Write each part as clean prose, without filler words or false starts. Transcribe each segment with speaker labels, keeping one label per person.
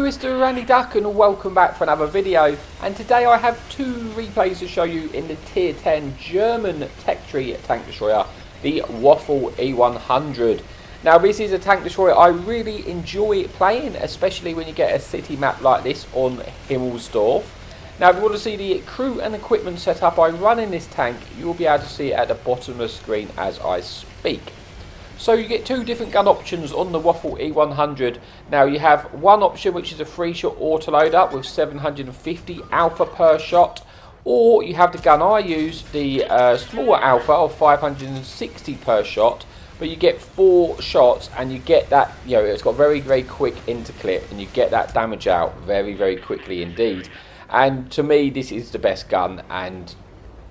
Speaker 1: Mr. Randy Duck and welcome back for another video, and today I have two replays to show you in the tier 10 German tech tree tank destroyer, the Waffle E100. Now this is a tank destroyer I really enjoy playing, especially when you get a city map like this on Himmelsdorf. Now if you want to see the crew and equipment setup I run in this tank, you will be able to see it at the bottom of the screen as I speak. So you get two different gun options on the Waffle E100. Now you have one option which is a 3-shot autoloader with 750 alpha per shot, or you have the gun I use, the smaller alpha of 560 per shot, but you get 4 shots and you get that, you know, it's got very quick interclip and you get that damage out very quickly indeed. And to me this is the best gun, and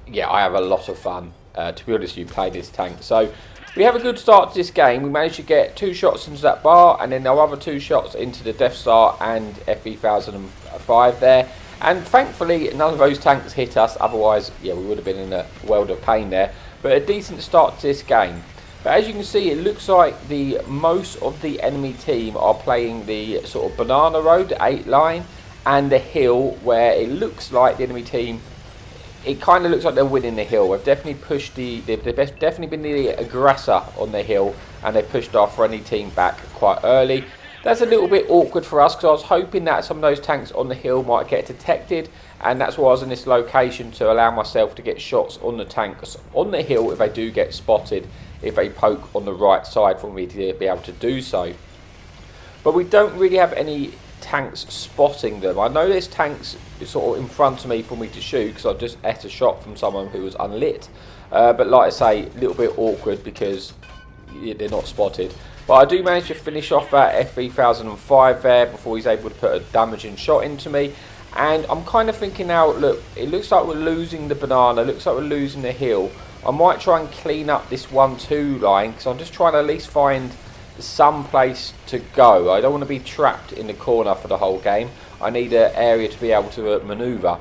Speaker 1: yeah, I have a lot of fun to be honest with you playing this tank. So we have a good start to this game. We managed to get 2 shots into that bar, and then our other 2 shots into the Death Star and FE1005 there. And thankfully, none of those tanks hit us. Otherwise, yeah, we would have been in a world of pain there. But a decent start to this game. But as you can see, it looks like the most of the enemy team are playing the sort of banana road, the 8 line, and the hill, where it looks like the enemy team, it kind of looks like they're winning the hill. They've definitely pushed they've definitely been the aggressor on the hill, and they've pushed our friendly team back quite early. That's a little bit awkward for us, because I was hoping that some of those tanks on the hill might get detected, and that's why I was in this location, to allow myself to get shots on the tanks on the hill if they do get spotted, if they poke on the right side for me to be able to do so. But we don't really have any tanks spotting them. I know there's tanks sort of in front of me for me to shoot, because I've just ate a shot from someone who was unlit, but like I say, a little bit awkward because they're not spotted. But I do manage to finish off that FE1005 there before he's able to put a damaging shot into me. And I'm kind of thinking now, look, it looks like we're losing the banana, looks like we're losing the hill. I might try and clean up this 1-2 line, because I'm just trying to at least find some place to go. I don't want to be trapped in the corner for the whole game. I need an area to be able to manoeuvre.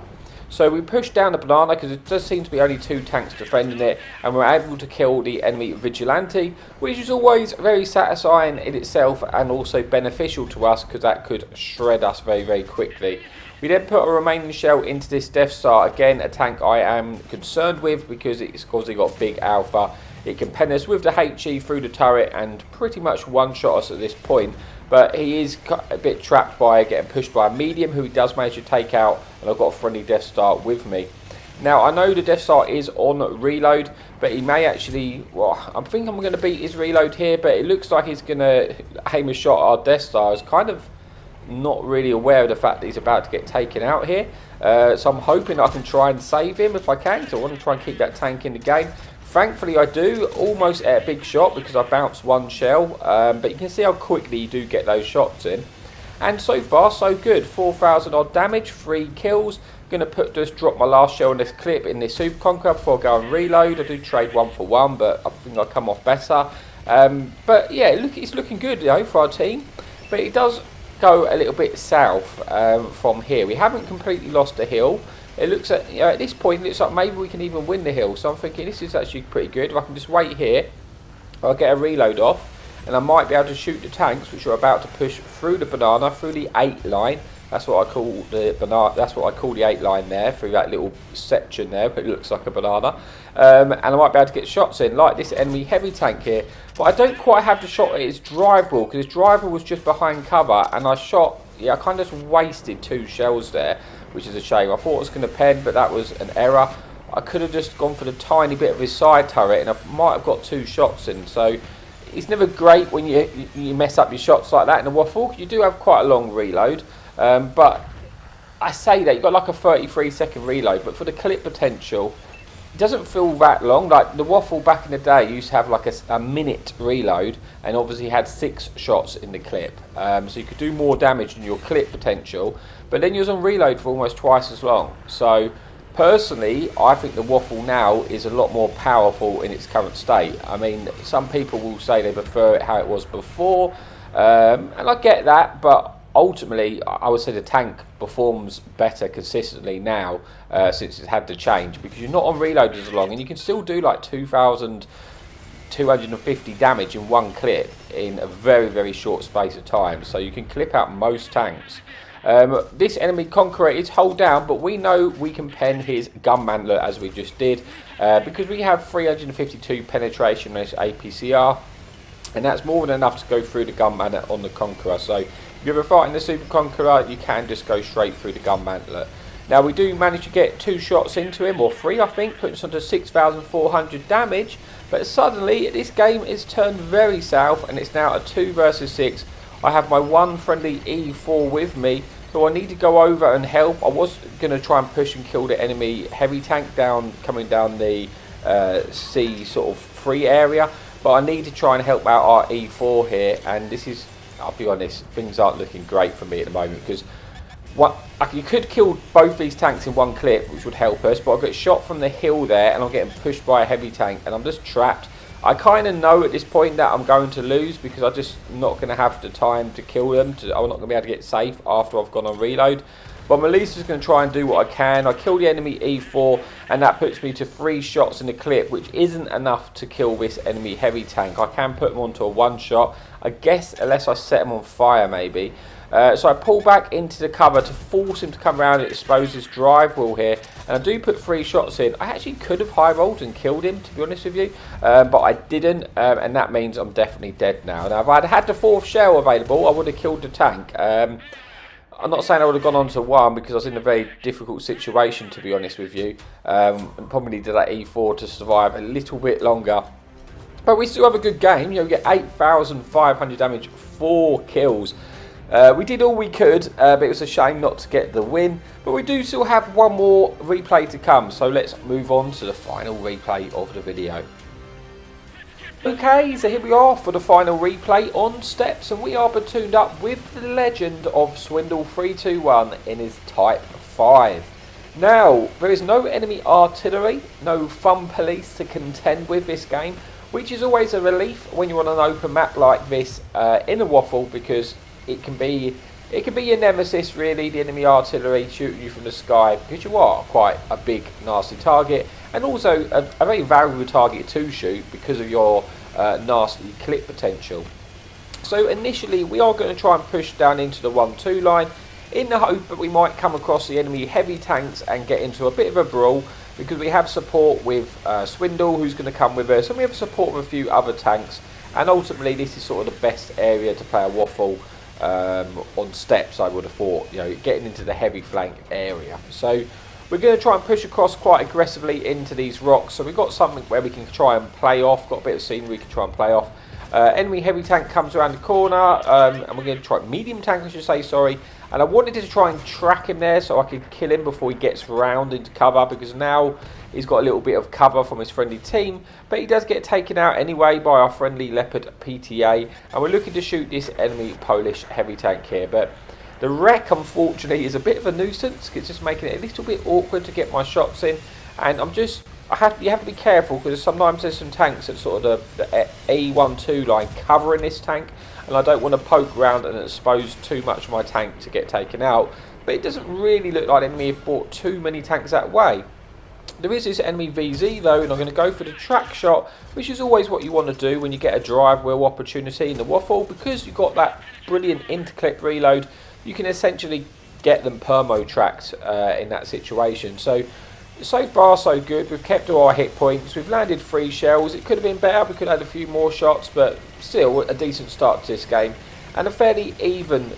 Speaker 1: So we push down the banana, because it does seem to be only 2 tanks defending it, and we're able to kill the enemy vigilante, which is always very satisfying in itself and also beneficial to us, because that could shred us very quickly. We then put a remaining shell into this Death Star, again a tank I am concerned with, because it's got big alpha. It can pen us with the HE through the turret and pretty much one-shot us at this point. But he is a bit trapped by getting pushed by a medium, who he does manage to take out, and I've got a friendly Death Star with me. Now I know the Death Star is on reload, but he may actually, well, I think I'm going to beat his reload here, but it looks like he's going to aim a shot at our Death Star. I was kind of not really aware of the fact that he's about to get taken out here. So I'm hoping I can try and save him if I can, because I want to try and keep that tank in the game. Thankfully I do, almost at a big shot, because I bounced 1 shell, but you can see how quickly you do get those shots in. And so far so good, 4,000 odd damage, 3 kills. Going to just drop my last shell in this clip in this Super Conqueror before I go and reload. I do trade 1 for 1, but I think I'll come off better. But yeah, look, it's looking good, you know, for our team. But it does go a little bit south from here. We haven't completely lost the hill. It looks at, you know, at this point, it looks like maybe we can even win the hill. So I'm thinking this is actually pretty good. If I can just wait here, I'll get a reload off, and I might be able to shoot the tanks which are about to push through the banana, through the 8 line. That's what I call the banana. That's what I call the 8 line there, through that little section there, but it looks like a banana. And I might be able to get shots in, like this enemy heavy tank here. But I don't quite have the shot at his drive ball, because his driver was just behind cover, and I shot. Yeah, I kind of just wasted 2 shells there, which is a shame. I thought I was going to pen, but that was an error. I could have just gone for the tiny bit of his side turret, and I might have got 2 shots in. So it's never great when you mess up your shots like that in a Waffle. You do have quite a long reload, but I say that you've got like a 33-second reload, but for the clip potential, it doesn't feel that long. Like the Waffle back in the day used to have like a minute reload, and obviously had 6 shots in the clip, so you could do more damage than your clip potential, but then you was on reload for almost twice as long. So personally, I think the Waffle now is a lot more powerful in its current state. I mean, some people will say they prefer it how it was before, and I get that, but ultimately I would say the tank performs better consistently now, since it's had to change, because you're not on reload as long, and you can still do like 2,250 damage in 1 clip in a very short space of time. So you can clip out most tanks. This enemy conqueror is hold down, but we know we can pen his gun mantler as we just did, because we have 352 penetration on this APCR, and that's more than enough to go through the gun mantler on the conqueror. So if you're ever fighting the super conqueror, you can just go straight through the gun mantler. Now we do manage to get 2 shots into him, or 3 I think, putting us onto 6,400 damage. But suddenly this game is turned very south, and it's now a 2 versus 6. I have my one friendly E4 with me, so I need to go over and help. I was going to try and push and kill the enemy heavy tank coming down the C sort of free area, but I need to try and help out our E4 here. And this is, I'll be honest, things aren't looking great for me at the moment, because you could kill both these tanks in one clip, which would help us, but I got shot from the hill there and I'm getting pushed by a heavy tank and I'm just trapped. I kind of know at this point that I'm going to lose, because I'm just not going to have the time to kill them. I'm not going to be able to get safe after I've gone on reload. But I'm at least just going to try and do what I can. I kill the enemy E4, and that puts me to 3 shots in the clip, which isn't enough to kill this enemy heavy tank. I can put them onto a 1 shot, I guess, unless I set them on fire maybe. So I pull back into the cover to force him to come around and expose his drive wheel here, and I do put 3 shots in. I actually could have high rolled and killed him, to be honest with you, but I didn't, and that means I'm definitely dead now. Now if I'd had the 4th shell available, I would have killed the tank. I'm not saying I would have gone on to 1, because I was in a very difficult situation, to be honest with you, and probably did that E4 to survive a little bit longer. But we still have a good game. You know, we get 8,500 damage, 4 kills. We did all we could, but it was a shame not to get the win. But we do still have one more replay to come, so let's move on to the final replay of the video. Okay, so here we are for the final replay on steps, and we are platooned up with the legend of Swindle 321 in his Type 5. Now, there is no enemy artillery, no fun police to contend with this game, which is always a relief when you're on an open map like this in a Waffle, because it can be your nemesis really, the enemy artillery shooting you from the sky, because you are quite a big nasty target, and also a very valuable target to shoot because of your nasty clip potential. So initially we are going to try and push down into the 1-2 line in the hope that we might come across the enemy heavy tanks and get into a bit of a brawl, because we have support with Swindle, who's going to come with us, and we have support with a few other tanks, and ultimately this is sort of the best area to play a Waffle on steps, I would have thought, you know, getting into the heavy flank area. So we're going to try and push across quite aggressively into these rocks, so we've got something where we can try and play off, got a bit of scenery we can try and play off. Enemy heavy tank comes around the corner, and we're going to try medium tank, I should say, sorry, and I wanted to try and track him there so I could kill him before he gets round into cover, because now he's got a little bit of cover from his friendly team, but he does get taken out anyway by our friendly Leopard PTA, and we're looking to shoot this enemy Polish heavy tank here. But the wreck, unfortunately, is a bit of a nuisance. It's just making it a little bit awkward to get my shots in, and you have to be careful, because sometimes there's some tanks at sort of the A1-2 line covering this tank, and I don't want to poke around and expose too much of my tank to get taken out. But it doesn't really look like the enemy have brought too many tanks that way. There is this enemy VZ though, and I'm going to go for the track shot, which is always what you want to do when you get a drive wheel opportunity in the Waffle, because you've got that brilliant interclip reload. You can essentially get them permo tracked in that situation. So far so good. We've kept all our hit points. We've landed 3 shells. It could have been better. We could have had a few more shots, but still a decent start to this game, and a fairly even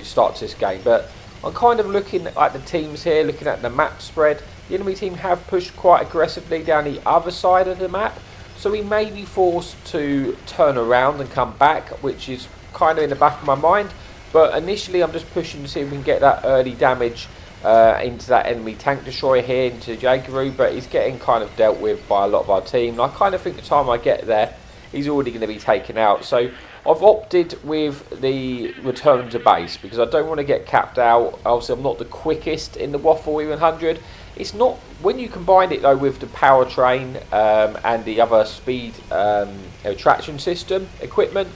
Speaker 1: start to this game. But I'm kind of looking at the teams here, looking at the map spread. The enemy team have pushed quite aggressively down the other side of the map, so we may be forced to turn around and come back, which is kind of in the back of my mind. But initially I'm just pushing to see if we can get that early damage into that enemy tank destroyer here, into Jagaroo, but he's getting kind of dealt with by a lot of our team. And I kind of think the time I get there, he's already going to be taken out. So I've opted with the return to base, because I don't want to get capped out. Obviously I'm not the quickest in the Waffle E100. It's not, when you combine it though with the powertrain and the other speed traction system equipment,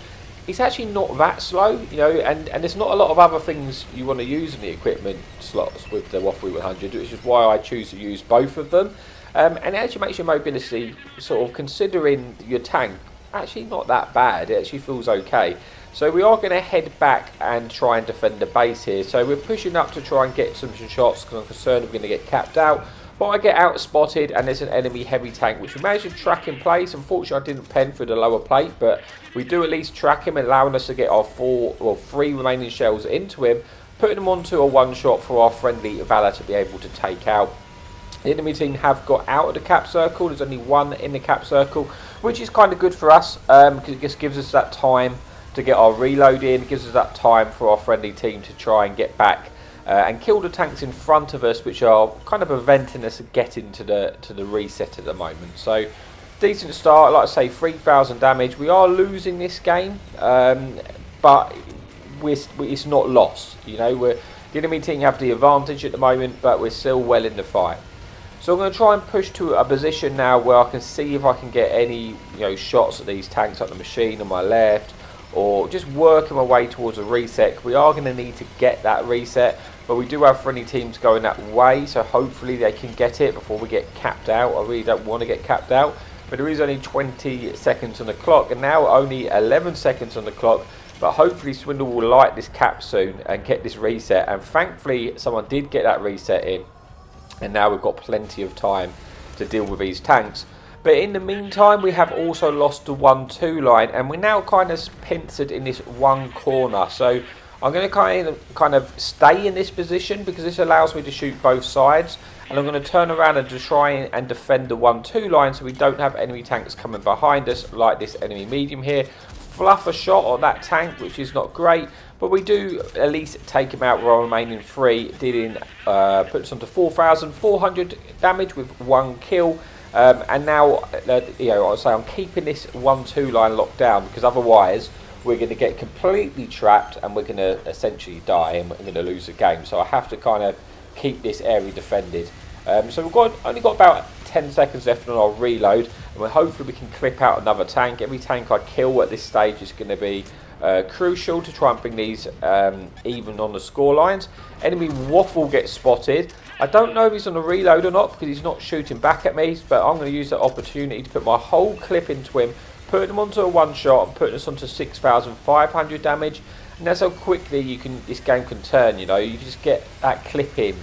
Speaker 1: it's actually not that slow, you know, and there's not a lot of other things you want to use in the equipment slots with the Waffle E100, which is why I choose to use both of them. And it actually makes your mobility, sort of considering your tank, actually not that bad. It actually feels okay. So we are going to head back and try and defend the base here. So we're pushing up to try and get some shots because I'm concerned we're going to get capped out. But I get out spotted and there's an enemy heavy tank which we managed to track in place. Unfortunately I didn't pen through the lower plate, but we do at least track him, allowing us to get our 3 remaining shells into him, putting them onto a one shot for our friendly Valor to be able to take out. The enemy team have got out of the cap circle. There's only one in the cap circle, which is kind of good for us because it just gives us that time to get our reload in. It gives us that time for our friendly team to try and get back and kill the tanks in front of us, which are kind of preventing us getting to the reset at the moment. So decent start, like I say, 3,000 damage. We are losing this game, but it's not lost. You know, the enemy team have the advantage at the moment, but we're still well in the fight. So I'm going to try and push to a position now where I can see if I can get any shots at these tanks, like the machine on my left, or just working my way towards a reset. We are going to need to get that reset, but we do have friendly teams going that way, so hopefully they can get it before we get capped out. I really don't want to get capped out, but there is only 20 seconds on the clock, and now only 11 seconds on the clock. But hopefully Swindle will light this cap soon and get this reset, and thankfully someone did get that reset in. And now we've got plenty of time to deal with these tanks. But in the meantime, we have also lost the 1-2 line, and we're now kind of pincered in this one corner. So I'm going to kind of stay in this position because this allows me to shoot both sides. And I'm going to turn around and just try and defend the 1-2 line so we don't have enemy tanks coming behind us like this enemy medium here. Fluff a shot on that tank, which is not great, but we do at least take him out with our remaining 3, dealing puts on to 4,400 damage with 1 kill. And now, I'll say I'm keeping this 1-2 line locked down because otherwise we're going to get completely trapped and we're going to essentially die and we're going to lose the game. So I have to kind of keep this area defended. So we've only got about 10 seconds left on our reload, and hopefully we can clip out another tank. Every tank I kill at this stage is going to be crucial to try and bring these even on the score lines. Enemy Waffle gets spotted. I don't know if he's on a reload or not because he's not shooting back at me, but I'm going to use that opportunity to put my whole clip into him, putting him onto a one shot and putting us onto 6,500 damage. And that's how quickly this game can turn. You just get that clip in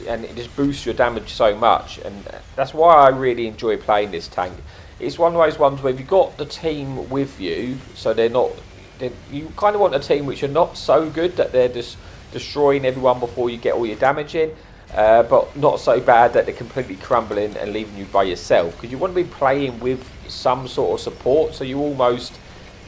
Speaker 1: and it just boosts your damage so much, and that's why I really enjoy playing this tank. It's one of those ones where you've got the team with you, so you kind of want a team which are not so good that they're just destroying everyone before you get all your damage in, but not so bad that they're completely crumbling and leaving you by yourself, because you want to be playing with some sort of support, so you almost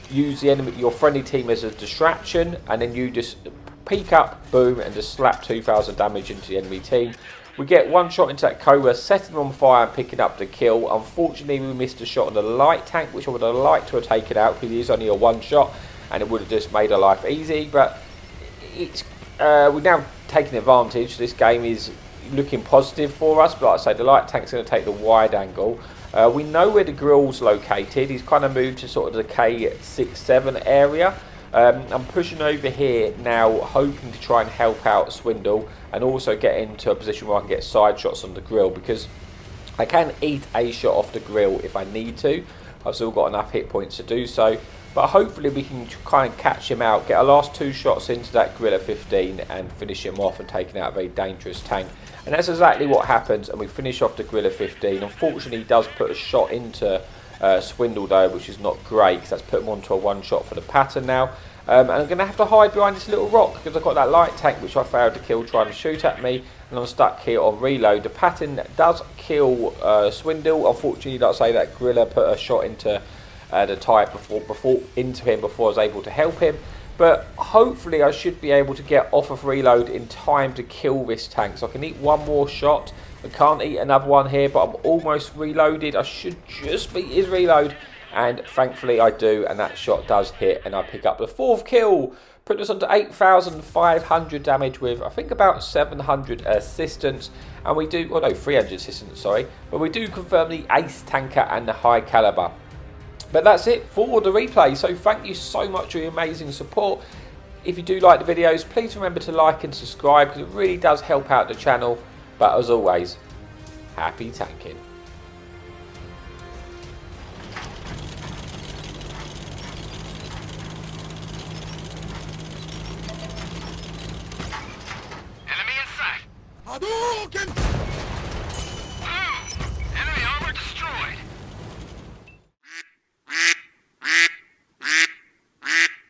Speaker 1: use your friendly team as a distraction, and then you just peek up, boom, and just slap 2,000 damage into the enemy team. We get one shot into that Cobra, setting them on fire and picking up the kill. Unfortunately, we missed a shot on the light tank, which I would have liked to have taken out because it is only a one shot and it would have just made our life easy. But we've now taken advantage. This game is looking positive for us, but like I say, the light tank's going to take the wide angle. We know where the grill's located. He's kind of moved to sort of the K6-7 area. I'm pushing over here now, hoping to try and help out Swindle and also get into a position where I can get side shots on the grill, because I can eat a shot off the grill if I need to. I've still got enough hit points to do so, but hopefully we can kind of catch him out, get our last 2 shots into that grill at 15 and finish him off and taking out a very dangerous tank. And that's exactly what happens, and we finish off the grill at 15. Unfortunately, he does put a shot into Swindle though, which is not great because that's put him onto a one shot for the pattern now. And I'm going to have to hide behind this little rock because I've got that light tank which I failed to kill trying to shoot at me, and I'm stuck here on reload. The pattern does kill Swindle. Unfortunately, like I say, that griller put a shot into the type before I was able to help him. But hopefully I should be able to get off of reload in time to kill this tank. So I can eat one more shot. I can't eat another one here, but I'm almost reloaded. I should just beat his reload. And thankfully I do, and that shot does hit, and I pick up the 4th kill, putting us onto 8,500 damage with I think about 700 assistance, and we do, well no, 300 assistance, sorry, but we do confirm the ace tanker and the high caliber. But that's it for the replay, so thank you so much for your amazing support. If you do like the videos, please remember to like and subscribe because it really does help out the channel. But as always, happy tanking.
Speaker 2: Hadouken!